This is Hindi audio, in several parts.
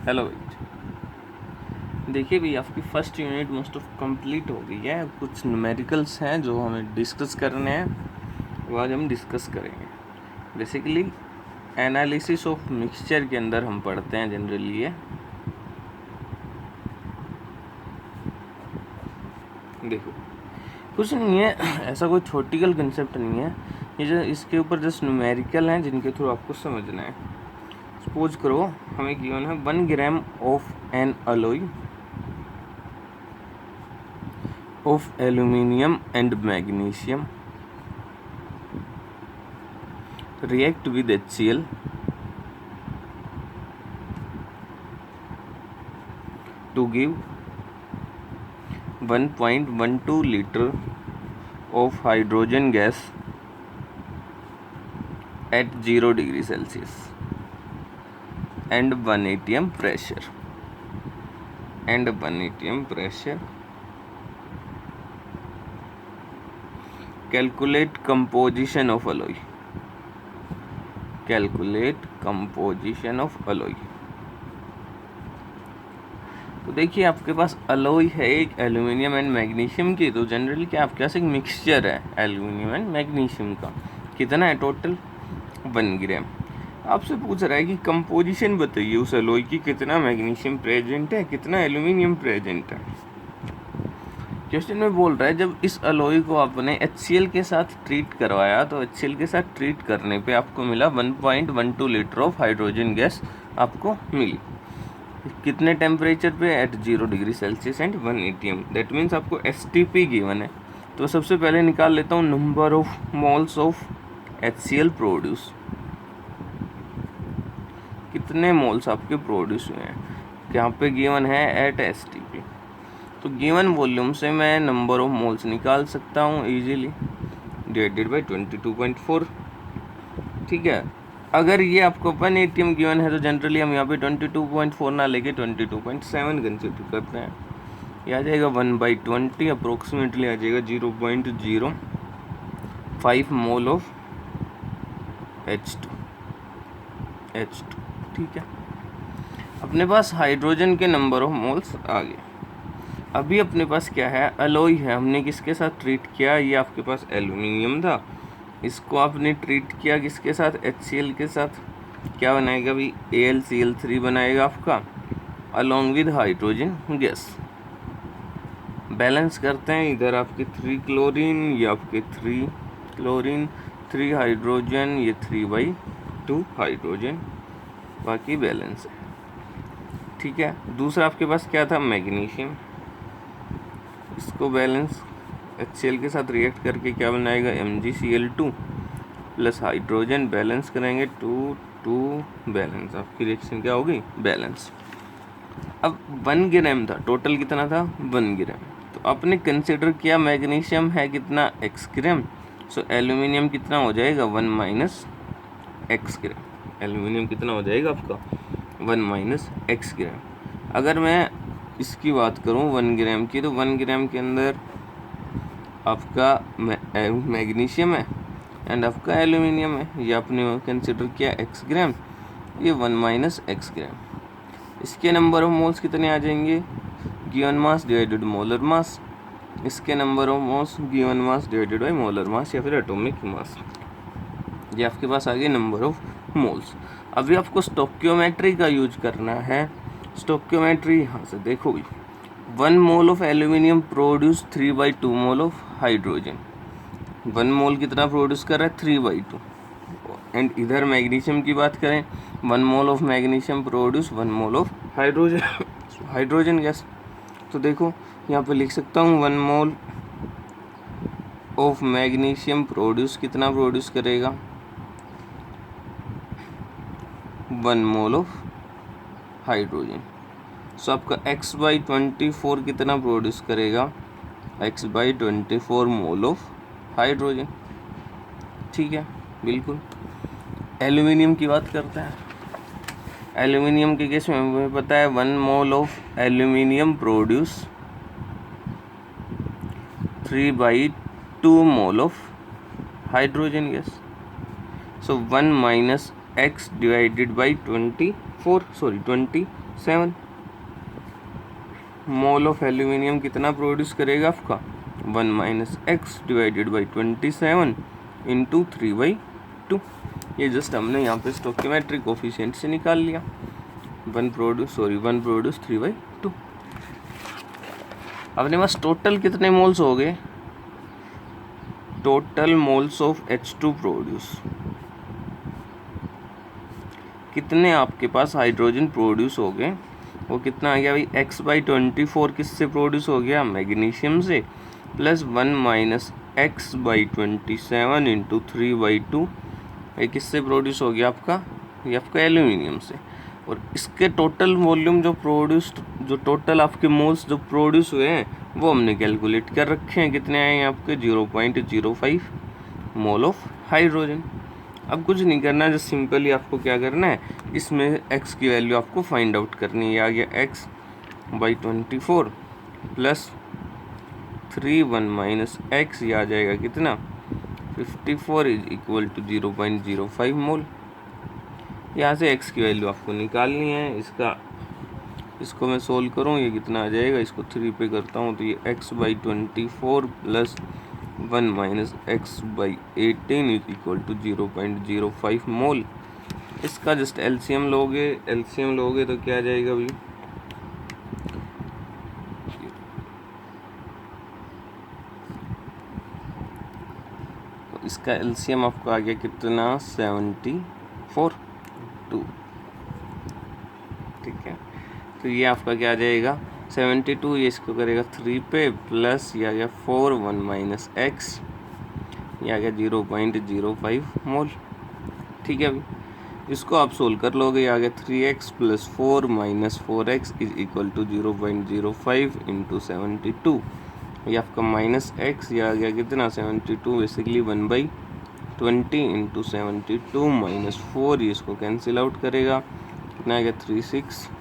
हेलो भाई, देखिए भाई आपकी first unit most of complete हो गई है। कुछ न्यूमेरिकल्स हैं जो हमें डिस्कस करने हैं, वो आज हम डिस्कस करेंगे। बेसिकली एनालिसिस ऑफ मिक्सचर के अंदर हम पढ़ते हैं जनरली ये। देखो कुछ नहीं है, ऐसा कोई थ्योरेटिकल कंसेप्ट नहीं है ये, जो इसके ऊपर जस्ट न्यूमेरिकल हैं जिनके थ्रू आपको समझना है। सपोज करो हमें गिवन है 1 gram of N alloy of aluminium and magnesium react with HCl to give 1.12 liter of hydrogen gas at 0 degree Celsius and 1 atm pressure calculate composition of alloy तो देखिए आपके पास अलॉय है एक एल्यूमिनियम एंड मैग्नीशियम की। तो जनरली क्या आपके पास एक मिक्सचर है एल्यूमिनियम एंड मैग्नीशियम का। कितना है टोटल? 1 ग्राम। आपसे पूछ रहा है कि कंपोजिशन बताइए उस अलॉय की, कितना मैग्नीशियम प्रेजेंट है, कितना एल्यूमिनियम प्रेजेंट है। क्वेश्चन में बोल रहा है जब इस अलॉय को आपने HCl के साथ ट्रीट करवाया तो HCl के साथ ट्रीट करने पे आपको मिला 1.12 लीटर ऑफ हाइड्रोजन गैस आपको मिली। कितने टेम्परेचर पे? At 0 degree Celsius and 1 atm। That means आपको STP गिवन है। तो सबसे पहले निकाल लेता हूँ number of moles of HCl produce. कितने मोल्स आपके प्रोड्यूस हुए हैं, यहाँ पे गिवन है एट STP। तो गिवन वॉल्यूम से मैं नंबर ऑफ मोल्स निकाल सकता हूँ इजीली, डिवाइडेड बाई 22.4। ठीक है, अगर ये आपको 1 atm गिवन है तो जनरली हम यहाँ पे 22.4 ना लेके 22.7 कंसिडर करते हैं। ये आ जाएगा 1/20, अप्रोक्सीमेटली आ जाएगा 0.05 मोल ऑफ H2। ठीक है, अपने पास हाइड्रोजन के नंबर ऑफ मोल्स आ गए। अभी अपने पास क्या है? अलॉय है। हमने किसके साथ ट्रीट किया? ये आपके पास एल्यूमिनियम था, इसको आपने ट्रीट किया किसके साथ? HCl के साथ। क्या बनाएगा भाई? AlCl3 बनाएगा आपका along with hydrogen gas. Balance करते हैं, इधर आपके 3 क्लोरीन, ये आपके 3 क्लोरीन, 3 हाइड्रोजन, ये 3/2 हाइड्रोजन, बाकी बैलेंस है। ठीक है, दूसरा आपके पास क्या था? मैग्नीशियम। इसको बैलेंस HCl के साथ रिएक्ट करके क्या बनाएगा? MgCl2 प्लस हाइड्रोजन, बैलेंस करेंगे 2 बैलेंस। आपकी रिएक्शन क्या होगी? बैलेंस। अब 1 ग्राम था, टोटल कितना था? 1 ग्राम। तो आपने कंसिडर किया मैग्नीशियम है कितना? x ग्राम। सो एल्यूमिनियम कितना हो जाएगा? 1 - x ग्राम। एल्यूमिनियम कितना हो जाएगा आपका? 1 - x ग्राम। अगर मैं इसकी बात करूं 1 ग्राम की, तो 1 ग्राम के अंदर आपका मैग्नीशियम है एंड आपका एल्यूमिनियम है। ये आपने कंसिडर किया x ग्राम, ये 1 - x ग्राम। इसके नंबर ऑफ मोल्स कितने आ जाएंगे? Given mass divided molar mass. इसके number of moles given mass divided by molar mass या फिर एटॉमिक मास। ये आपके पास आ गए नंबर ऑफ मोल्स। अभी आपको स्टोक्योमेट्री का यूज करना है। स्टोक्योमेट्री यहाँ से देखो भी, 1 mole of aluminium produce 3/2 mole of hydrogen. 1 मोल कितना प्रोड्यूस कर रहा है? 3/2। एंड इधर मैग्नीशियम की बात करें, 1 mole of magnesium produce 1 mole of hydrogen gas. तो देखो यहाँ पे लिख सकता हूँ 1 मोल ऑफ मैग्नीशियम प्रोड्यूस कितना प्रोड्यूस करेगा? 1 मोल ऑफ हाइड्रोजन। सो आपका x/24 कितना प्रोड्यूस करेगा? x/24 mole of hydrogen. ठीक है, बिल्कुल। एल्यूमिनियम की बात करते हैं। एल्यूमिनियम के केस में हमें पता है 1 mole of aluminium produce 3/2 mole of hydrogen gas. So 1 - x divided by 20 7 mole of aluminium कितना प्रोड्यूस करेगा आपका 1 minus x divided by 27 into 3/2। ये जस्ट हमने यहाँ पे स्टोकियोमेट्रिक कोफिशिएंट से निकाल लिया। 1 प्रोड्यूस 3/2। अपने पास टोटल कितने मोल्स हो गए? Total moles of H2 produce, कितने आपके पास हाइड्रोजन प्रोड्यूस हो गए? वो कितना आ गया भाई? x/24 किससे प्रोड्यूस हो गया? मैग्नीशियम से, प्लस 1 माइनस x/27 इंटू 3/2 ये किससे प्रोड्यूस हो गया आपका? ये आपका एल्यूमिनियम से। और इसके टोटल वॉल्यूम जो टोटल आपके मोल्स जो प्रोड्यूस हुए हैं वो हमने कैलकुलेट कर रखे हैं। कितने आए हैं आपके? 0.05 मोल ऑफ हाइड्रोजन। अब कुछ नहीं करना है, जस्ट सिंपली आपको क्या करना है, इसमें x की वैल्यू आपको फाइंड आउट करनी है। आ गया x/24 प्लस 1 माइनस x, ये आ जाएगा कितना? 54 इज इक्वल टू 0.05 मोल। यहाँ से x की वैल्यू आपको निकालनी है। इसको मैं सोल्व करूँ, ये कितना आ जाएगा? इसको 3 पे करता हूँ तो ये x/24 plus 1 minus x/18 is equal to 0.05 mole. इसका जस्ट एलसीएम लोगे तो क्या आ जाएगा भाई? तो इसका एलसीएम आपको आ गया कितना? 74 2। ठीक है, तो ये आपका क्या आ जाएगा? 72, ये इसको करेगा 3 पे, प्लस ये आ गया 4 1 माइनस एक्स, ये आ गया 0.05 मोल। ठीक है, अभी इसको आप सोल्व कर लोगे। ये आ गया 3x plus 4 minus 4x is equal to 0.05 into 72। ये आपका माइनस x, ये आ गया कितना? 72 बेसिकली 1/20 इंटू 72 माइनस 4, ये इसको कैंसिल आउट करेगा। कितना आ गया?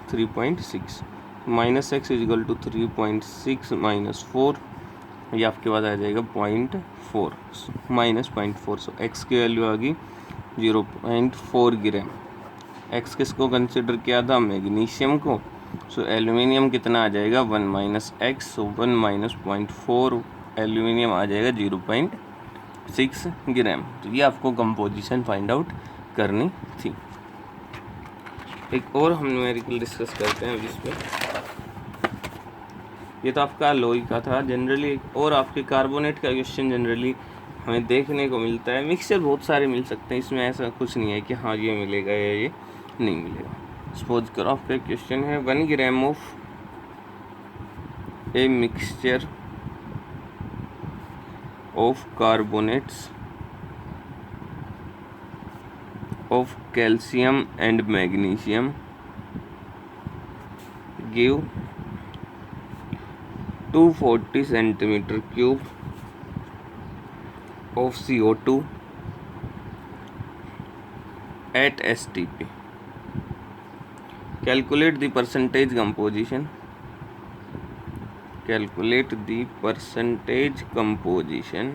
3.6 minus x is equal to 3.6 minus 4, ये आपके पास आ जाएगा 0.4 माइनस 0.4। सो x की वैल्यू आ गई 0.4 ग्राम। x किसको कंसिडर किया था? मैग्नीशियम को। सो एल्यूमिनियम कितना आ जाएगा? 1 माइनस एक्स, सो 1 माइनस 0.4 एल्यूमिनियम आ जाएगा 0.6 ग्राम। तो ये आपको कंपोजिशन फाइंड आउट करनी थी। एक और हम न्यूमेरिकल डिस्कस करते हैं जिस पे, ये तो आपका लोई का था जनरली। और आपके कार्बोनेट का क्वेश्चन जनरली हमें देखने को मिलता है। मिक्सचर बहुत सारे मिल सकते हैं, इसमें ऐसा कुछ नहीं है कि हाँ ये मिलेगा या ये नहीं मिलेगा। सपोज करो आपका क्वेश्चन है 1 gram of a mixture of carbonates of calcium and magnesium give 240 centimeter cube of CO2 at STP. Calculate the percentage composition. Calculate the percentage composition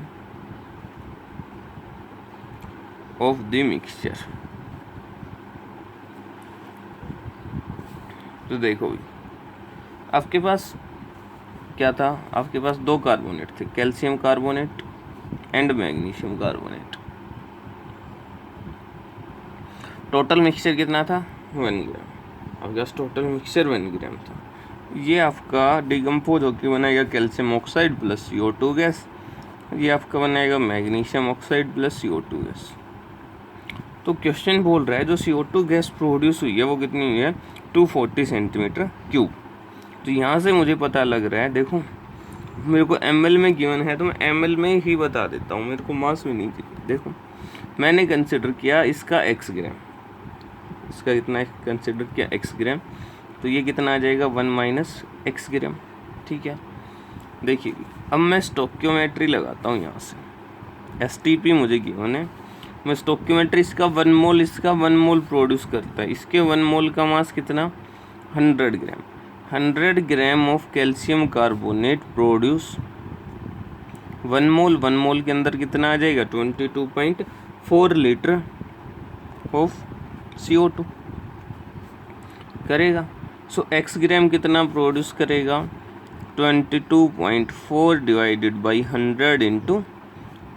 of the mixture. तो देखो भाई, आपके पास क्या था? आपके पास 2 कार्बोनेट थे, calcium carbonate and magnesium carbonate. Total mixture कितना था? 1 ग्राम। आपके पास टोटल मिक्सचर 1 ग्राम था। ये आपका डिकम्पोज होकर बनाएगा calcium oxide plus CO2 gas. ये आपका बनाएगा magnesium oxide plus CO2 gas. तो क्वेश्चन बोल रहा है जो CO2 गैस प्रोड्यूस हुई है वो कितनी हुई है? 240 सेंटीमीटर क्यूब। तो यहाँ से मुझे पता लग रहा है, देखो मेरे को ml में गिवन है तो मैं ml में ही बता देता हूँ, मेरे को मास में नहीं चाहिए। देखो मैंने कंसिडर किया इसका x ग्राम, इसका कितना कंसिडर किया? x ग्राम। तो ये कितना आ जाएगा? 1 माइनस x ग्राम। ठीक है, देखिए अब मैं स्टोकियोमेट्री लगाता हूँ। यहाँ से STP मुझे गिवन है, मैं स्टोकियोमेट्री इसका 1 मोल, इसका 1 मोल प्रोड्यूस करता है। इसके 1 मोल का मास कितना? 100 ग्राम। 100 gram of calcium carbonate produce 1 मोल। 1 मोल के अंदर कितना आ जाएगा? 22.4 लीटर ऑफ CO2 करेगा। सो एक्स ग्राम कितना प्रोड्यूस करेगा, 22.4 divided by 100 into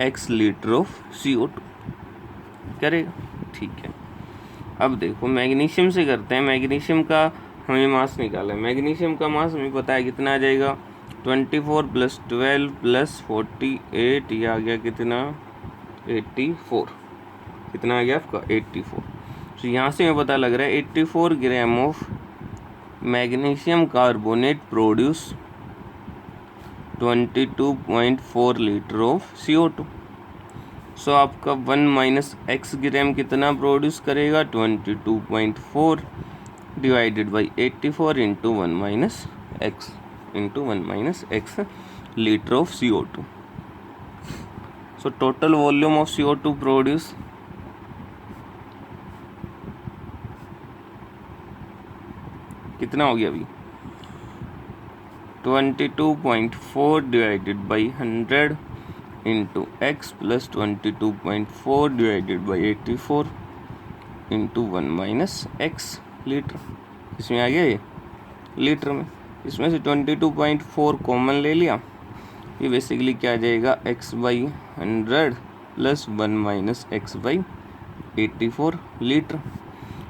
x litre of CO2 करेगा। ठीक है, अब देखो मैग्नीशियम से करते हैं। मैग्नीशियम का हमें मास निकाला है। मैग्नीशियम का मास हमें पता है कितना आ जाएगा, 24 + 12 + 48, ये आ गया कितना, 84। कितना आ गया आपका, 84। तो यहाँ से हमें पता लग रहा है 84 gram of magnesium carbonate produce 22.4 litre of CO2। सो आपका 1 - x ग्राम कितना प्रोड्यूस करेगा, 22.4 divided by 84 into 1 - x litre of CO2। So total volume of CO2 produce कितना हो गया अभी, 22.4 divided by 100 into x plus 22.4 divided by 84 into 1 - x litre. इसमें आ गया ये लीटर में। इसमें से 22.4 कॉमन ले लिया, ये बेसिकली क्या आ जाएगा, x/100 प्लस 1 - x/84 लीटर।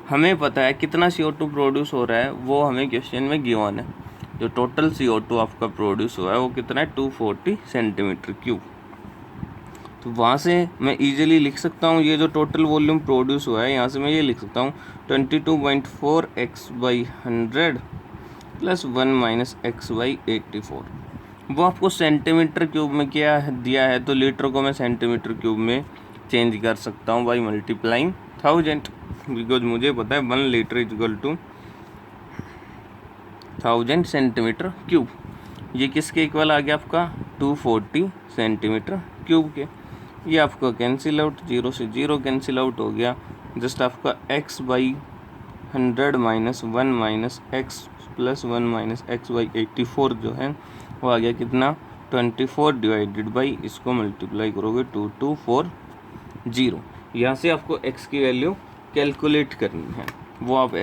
हमें पता है कितना CO2 प्रोड्यूस हो रहा है, वो हमें क्वेश्चन में गिवन है। जो टोटल CO2 आपका प्रोड्यूस हुआ है वो कितना है, 240 सेंटीमीटर क्यूब। तो वहाँ से मैं इजीली लिख सकता हूँ ये जो टोटल वॉल्यूम प्रोड्यूस हुआ है, यहाँ से मैं ये लिख सकता हूँ 22.4 x/100 प्लस 1 - x/84। वो आपको सेंटीमीटर क्यूब में क्या दिया है, तो लीटर को मैं सेंटीमीटर क्यूब में चेंज कर सकता हूँ बाई मल्टीप्लाइंग 1000, बिकॉज मुझे पता है 1 litre equal to 1000 centimetre cube. ये किसके इक्वल आ गया आपका, 240 सेंटीमीटर क्यूब के। ये आपका कैंसिल आउट, 0 से 0 कैंसिल आउट हो गया। जस्ट आपका x/100 - 1 - x प्लस 1 - x/84 जो है वो आ गया कितना, 24 डिवाइडेड बाई, इसको मल्टीप्लाई करोगे 2240। यहाँ से आपको x की वैल्यू कैलकुलेट करनी है, वो आप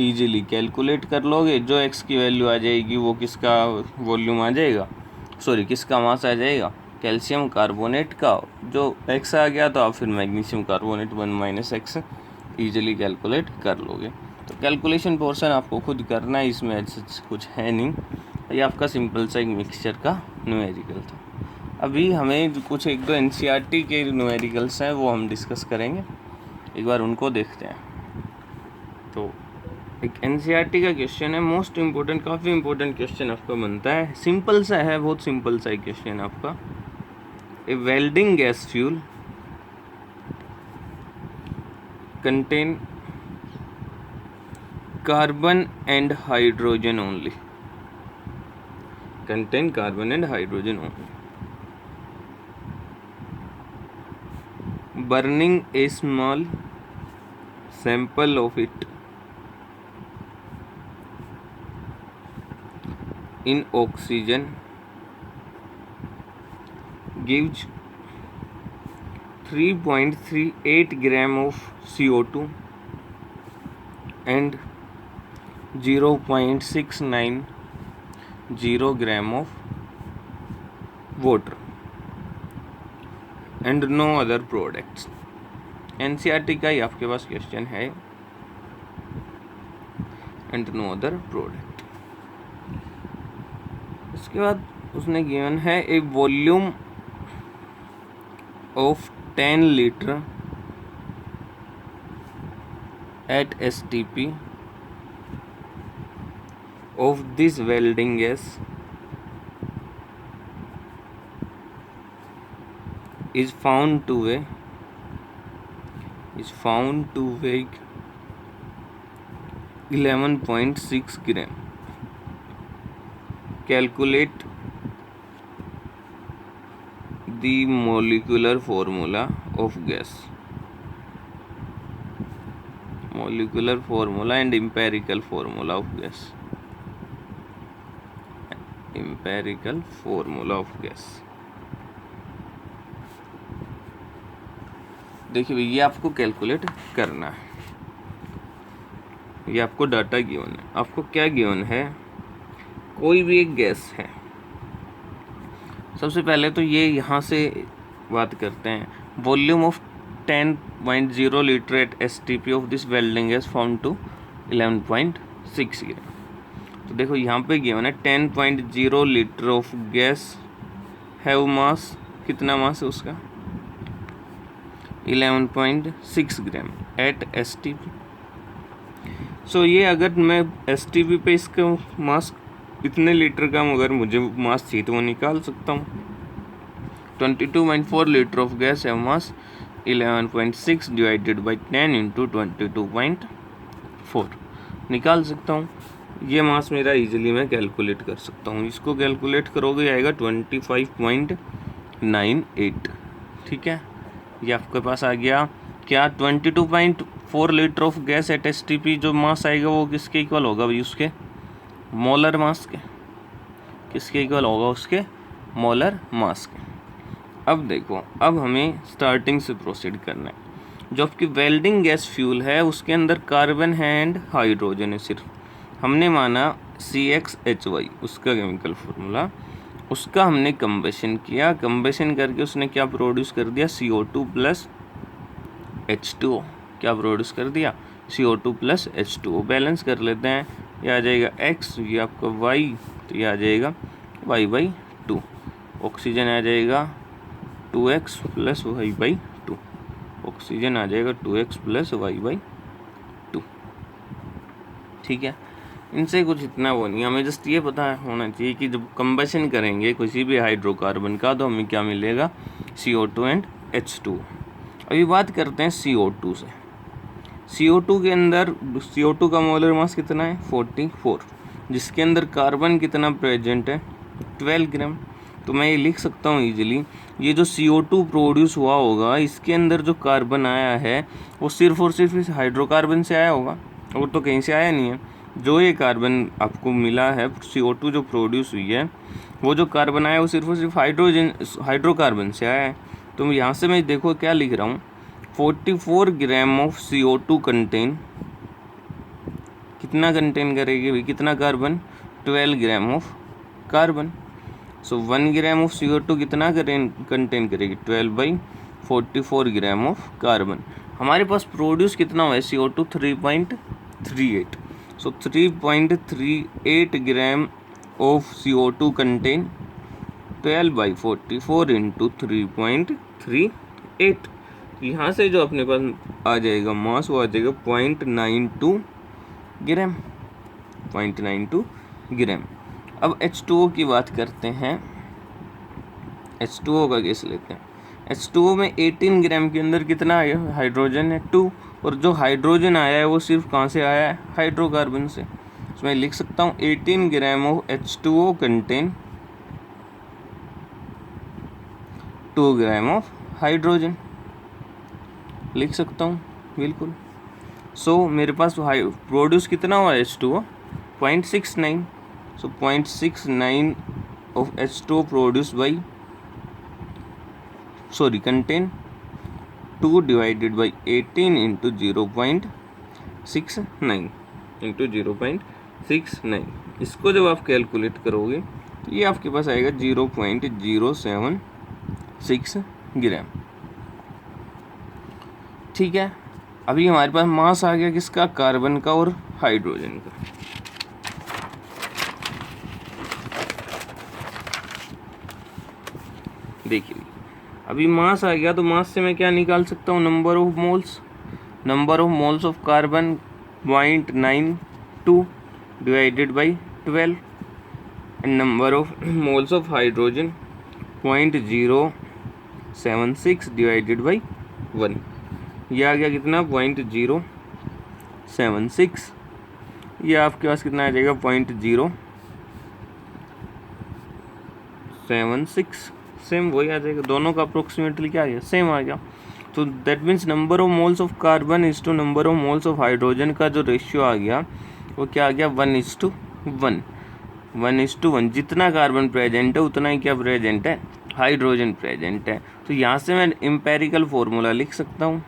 इजीली कैलकुलेट कर लोगे। जो x की वैल्यू आ जाएगी वो किसका वॉल्यूम आ जाएगा, सॉरी किसका मास आ जाएगा, कैल्शियम कार्बोनेट का। जो x आ गया तो आप फिर magnesium carbonate 1 - x easily calculate कर लोगे। तो कैलकुलेशन पोर्शन आपको खुद करना है, इसमें ऐसा कुछ है नहीं। ये आपका सिंपल सा एक मिक्सचर का न्यूमेरिकल था। अभी हमें कुछ 1-2 NCERT के न्यूमेरिकल्स हैं वो हम डिस्कस करेंगे, एक बार उनको देखते हैं। तो एक NCERT का क्वेश्चन है, मोस्ट इम्पोर्टेंट, काफ़ी इम्पोर्टेंट क्वेश्चन आपका बनता है। सिंपल सा है, बहुत सिंपल सा क्वेश्चन है आपका। A welding gas fuel contain carbon and hydrogen only, contain carbon and hydrogen only. Burning a small sample of it in oxygen gives 3.38 gram of CO2 and 0.690 gram of water and no other products। NCERT का ही आपके पास क्वेश्चन है, एंड नो अदर प्रोडक्ट। इसके बाद उसने गिवन है a volume of 10 litre at STP of this welding gas is found to weigh 11.6 gram. Calculate the molecular formula of gas. Molecular formula and empirical formula of gas. Empirical formula of gas. देखिए ये आपको कैलकुलेट करना है। ये आपको डाटा गिवन है। आपको क्या गिवन है, कोई भी एक गैस है। सबसे पहले तो ये यहाँ से बात करते हैं, volume of 10.0 litre at STP of this welding gas found to 11.6 gram. तो देखो यहाँ पे गिवन है 10.0 litre of gas have mass, कितना मास है उसका, 11.6 ग्राम एट STP। सो ये अगर मैं STP पे इसका मास इतने लीटर का अगर मुझे मास चाहिए तो वो निकाल सकता हूँ। 22.4 litre of gas have mass 11.6 divided by 10 into 22.4 निकाल सकता हूँ। ये मास मेरा इजीली मैं कैलकुलेट कर सकता हूँ। इसको कैलकुलेट करोगे आएगा 25.98। ठीक है, ये आपके पास आ गया क्या, 22.4 litre of gas at STP जो मास आएगा वो किसके इक्वल होगा भाई, उसके मोलर मास के। किसके इक्वल होगा, उसके मोलर मास के। अब देखो, अब हमें स्टार्टिंग से प्रोसीड करना है। जो आपकी वेल्डिंग गैस फ्यूल है उसके अंदर कार्बन है एंड हाइड्रोजन है सिर्फ। हमने माना CXHY उसका केमिकल फार्मूला, उसका हमने कंबेशन किया, कंबेशन करके उसने क्या प्रोड्यूस कर दिया, CO2 प्लस H2O। क्या प्रोड्यूस कर दिया, CO2 प्लस H2O। बैलेंस कर लेते हैं, ये आ जाएगा X, ये आपका Y, तो ये आ जाएगा Y/2। ऑक्सीजन आ जाएगा 2X प्लस Y/2। ऑक्सीजन आ जाएगा 2X प्लस Y/2। ठीक है, इनसे कुछ इतना वो नहीं, हमें जस्ट ये पता होना चाहिए कि जब कंबशन करेंगे किसी भी हाइड्रोकार्बन का तो हमें क्या मिलेगा, CO2 एंड H2। अभी बात करते हैं CO2 से। CO2 के अंदर CO2 का मोलर मास कितना है, 44, जिसके अंदर कार्बन कितना प्रेजेंट है, 12 ग्राम। तो मैं ये लिख सकता हूँ इजीली, ये जो CO2 प्रोड्यूस हुआ होगा इसके अंदर जो कार्बन आया है वो सिर्फ और सिर्फ इस हाइड्रोकार्बन से आया होगा, और तो कहीं से आया नहीं है। जो ये कार्बन आपको मिला है, CO2 जो प्रोड्यूस हुई है, वो जो कार्बन आया वो सिर्फ और सिर्फ हाइड्रोकार्बन से आया है। तो यहाँ से मैं देखो क्या लिख रहा हूँ, 44 ग्राम ऑफ CO2 कंटेन, कितना कंटेन करेगी भाई, कितना carbon, 12 gram of carbon. So 1 gram of CO2 कितना कंटेन करेगी, 12/44 ग्राम ऑफ कार्बन। हमारे पास प्रोड्यूस कितना हुआ है CO2, 3.38। So 3.38 gram of CO2 contain 12/44 into 3.38। यहाँ से जो अपने पास आ जाएगा मास वो आ जाएगा 0.92 ग्राम, 0.92 ग्राम। अब H2O की बात करते हैं। H2O का केस लेते हैं। H2O में 18 ग्राम के अंदर कितना आया, हाइड्रोजन है 2, और जो हाइड्रोजन आया है वो सिर्फ कहाँ से आया है, हाइड्रोकार्बन से। तो मैं लिख सकता हूँ 18 gram of H2O contain 2 gram of hydrogen, लिख सकता हूँ बिल्कुल। सो मेरे पास प्रोड्यूस कितना हुआ H2O, 0.69। So 0.69 of H2O produce by contain 2 divided by 18 into 0.69 into 0.69। इसको जब आप कैलकुलेट करोगे ये आपके पास आएगा 0.076 ग्राम। ठीक है, अभी हमारे पास मास आ गया किसका, कार्बन का और हाइड्रोजन का। देखिए अभी मास आ गया, तो मास से मैं क्या निकाल सकता हूँ, number of moles. Number of moles of carbon 0.92 divided by 12 and number of moles of hydrogen 0.076 divided by 1। ये आ गया कितना, 0.076। ये आपके पास कितना आ जाएगा, 0.076, सेम वही आ जाएगा। दोनों का अप्रोक्सीमेटली क्या आ गया, सेम आ गया। तो that means number of moles of carbon is to number of moles of hydrogen का जो रेशियो आ गया वो क्या आ गया, 1:1। 1:1, जितना कार्बन प्रेजेंट है उतना ही क्या प्रेजेंट है, हाइड्रोजन प्रेजेंट है। तो यहाँ से मैं एम्पेरिकल फॉर्मूला लिख सकता हूँ,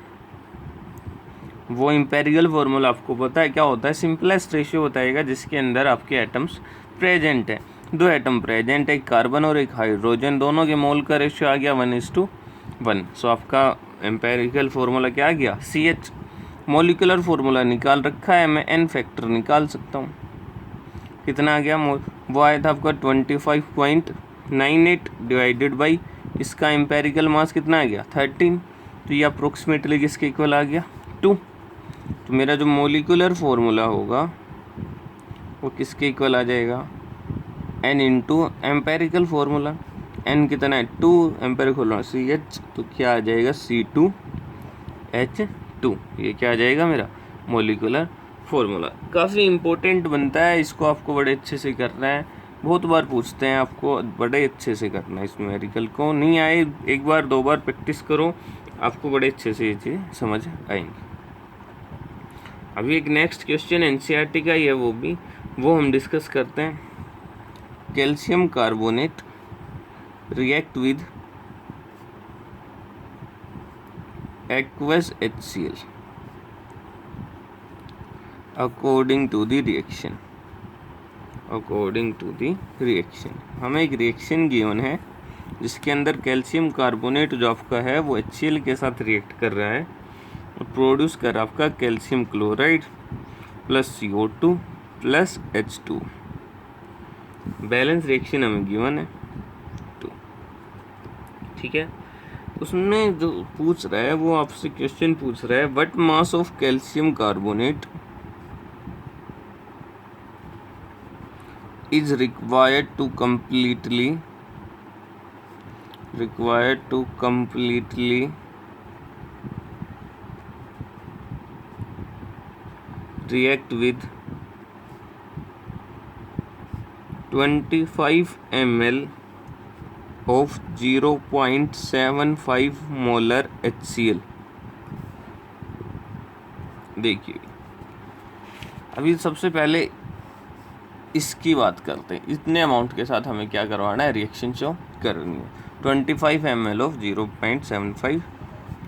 वो एम्पेरिकल फार्मूला आपको पता है क्या होता है, सिंपलेस्ट रेशियो बताएगा जिसके अंदर आपके एटम्स प्रेजेंट है। 2 एटम प्रेजेंट, एक कार्बन और एक हाइड्रोजन, दोनों के मोल का रेशियो आ गया 1:1। सो आपका एम्पेरिकल फार्मूला क्या आ गया, CH। मॉलिक्यूलर फार्मूला निकाल रखा है, मैं N फैक्टर निकाल सकता हूँ। कितना आ गया, वो आया था आपका 25.98 डिवाइडेड बाई इसका एम्पेरिकल मास कितना आ गया 13। तो ये अप्रोक्सीमेटली किसके इक्वल आ गया 2। तो मेरा जो मॉलिक्यूलर फार्मूला होगा वो किसके इक्वल आ जाएगा, N into empirical formula. N कितना है 2, एम्पेरिकल CH, तो क्या आ जाएगा C2H2। ये क्या आ जाएगा मेरा मॉलिक्यूलर फार्मूला। काफ़ी इम्पोर्टेंट बनता है, इसको आपको बड़े अच्छे से करना है। बहुत बार पूछते हैं, आपको बड़े अच्छे से करना है। इस न्यूमेरिकल को नहीं आए, एक बार 2 बार प्रैक्टिस करो, आपको बड़े अच्छे से ये चीज़ समझ आएंगी। अभी एक नेक्स्ट क्वेश्चन NCERT का ही है, वो हम डिस्कस करते हैं। Calcium carbonate react with aqueous HCl according to the reaction. हमें एक रिएक्शन गिवन है जिसके अंदर कैल्शियम कार्बोनेट जो आपका है वो HCl के साथ रिएक्ट कर रहा है और प्रोड्यूस कर आपका calcium chloride plus CO2 plus H2। Balance reaction हमें गिवन है तो ठीक है। उसमें जो पूछ रहा है वो आपसे क्वेश्चन पूछ रहा है, what mass of calcium carbonate is required to completely react with 25 ml of 0.75 molar HCl। देखिए अभी सबसे पहले इसकी बात करते हैं, इतने अमाउंट के साथ हमें क्या करवाना है, रिएक्शन शो करनी है। 25 ml ऑफ 0.75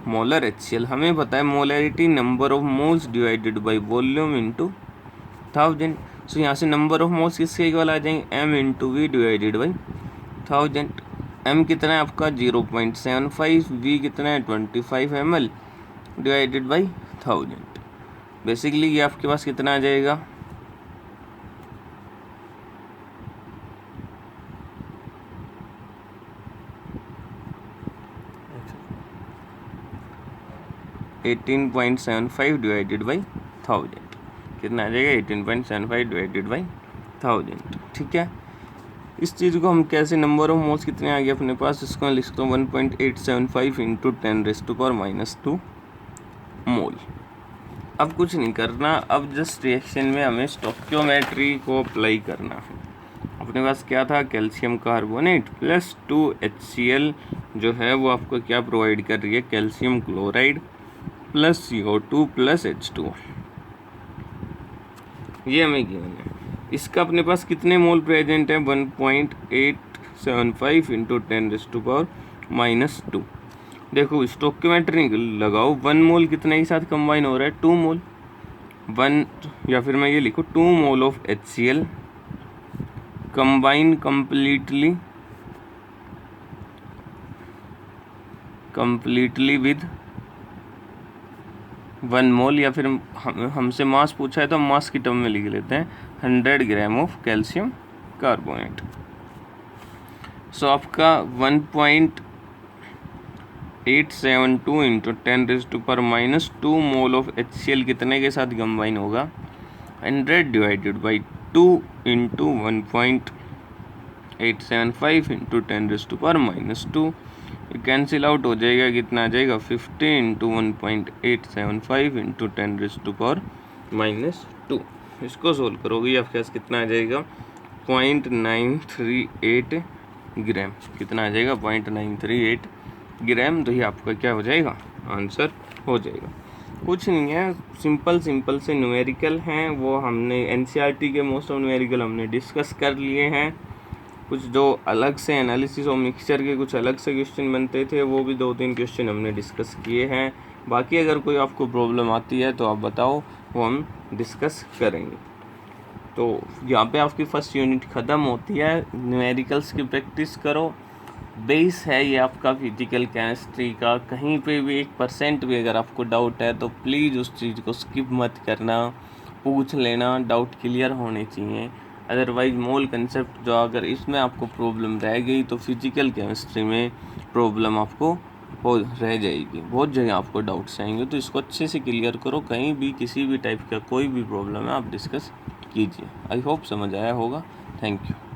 मोलर HCl। हमें पता है molarity number of moles divided by volume into 1000। सो यहाँ से नंबर ऑफ मोल्स किसके इक्वल आ जाएंगे, M into V divided by 1000। M कितना है आपका 0.75, V कितना है 25 ml डिवाइडेड बाई 1000। बेसिकली ये आपके पास कितना आ जाएगा 18.75 डिवाइडेड बाई 1000। कितना आ जाएगा 18.75 डिवाइडेड बाई 1000। ठीक है, इस चीज़ को हम कैसे, नंबर ऑफ मोल्स कितने आ गए अपने पास, इसको मैं लिखता हूँ 1.875 इंटू 10⁻⁻² मोल। अब कुछ नहीं करना, अब जस्ट रिएक्शन में हमें स्टोइकियोमेट्री को अप्लाई करना है। अपने पास क्या था, कैल्शियम कार्बोनेट प्लस 2 HCl जो है वो आपको क्या प्रोवाइड कर रही है, calcium chloride plus CO2 plus H2। ये हमें गिवन है। इसका अपने पास कितने मोल प्रेजेंट है, 1.875 इंटू 10⁻⁻²। देखो स्टोइकियोमेट्री लगाओ, 1 मोल कितने के साथ कंबाइन हो रहा है, 2 मोल। 1 या फिर मैं ये लिखूँ 2 mole of HCl combine completely with 1 मोल, या फिर हमसे मास पूछा है तो हम मास की टर्म में लिख लेते हैं 100 ग्राम ऑफ कैल्शियम कार्बोनेट। सो आपका 1.872 इंटू 10⁻² मोल ऑफ HCl कितने के साथ कंबाइन होगा, 100 divided by 2 into 1.875 into 10⁻²। Cancel out हो जाएगा, कितना आ जाएगा 50 इंटू 1.875 इंटू 10⁻²। इसको सोल्व करोगे आपके पास कितना आ जाएगा 0.938 ग्राम। कितना आ जाएगा 0.938 ग्राम। तो ये आपका क्या हो जाएगा, आंसर हो जाएगा। कुछ नहीं है, सिंपल से न्यूमेरिकल हैं, वो हमने NCERT के मोस्ट ऑफ न्यूमेरिकल हमने डिस्कस कर लिए हैं। कुछ जो अलग से एनालिसिस और मिक्सचर के कुछ अलग से क्वेश्चन बनते थे वो भी 2-3 क्वेश्चन हमने डिस्कस किए हैं। बाकी अगर कोई आपको प्रॉब्लम आती है तो आप बताओ, वो हम डिस्कस करेंगे। तो यहाँ पे आपकी फर्स्ट यूनिट ख़त्म होती है। न्यूमेरिकल्स की प्रैक्टिस करो, बेस है ये आपका फिजिकल केमिस्ट्री का। कहीं पे भी 1% भी अगर आपको डाउट है तो प्लीज़ उस चीज़ को स्किप मत करना, पूछ लेना, डाउट क्लियर होने चाहिए। अदरवाइज मोल कंसेप्ट जो अगर इसमें आपको प्रॉब्लम रह गई तो फिजिकल केमिस्ट्री में प्रॉब्लम आपको हो रह जाएगी। बहुत जगह आपको डाउट्स आएंगे, तो इसको अच्छे से क्लियर करो। कहीं भी किसी भी टाइप का कोई भी प्रॉब्लम है आप डिस्कस कीजिए। आई होप समझ आया होगा। Thank you.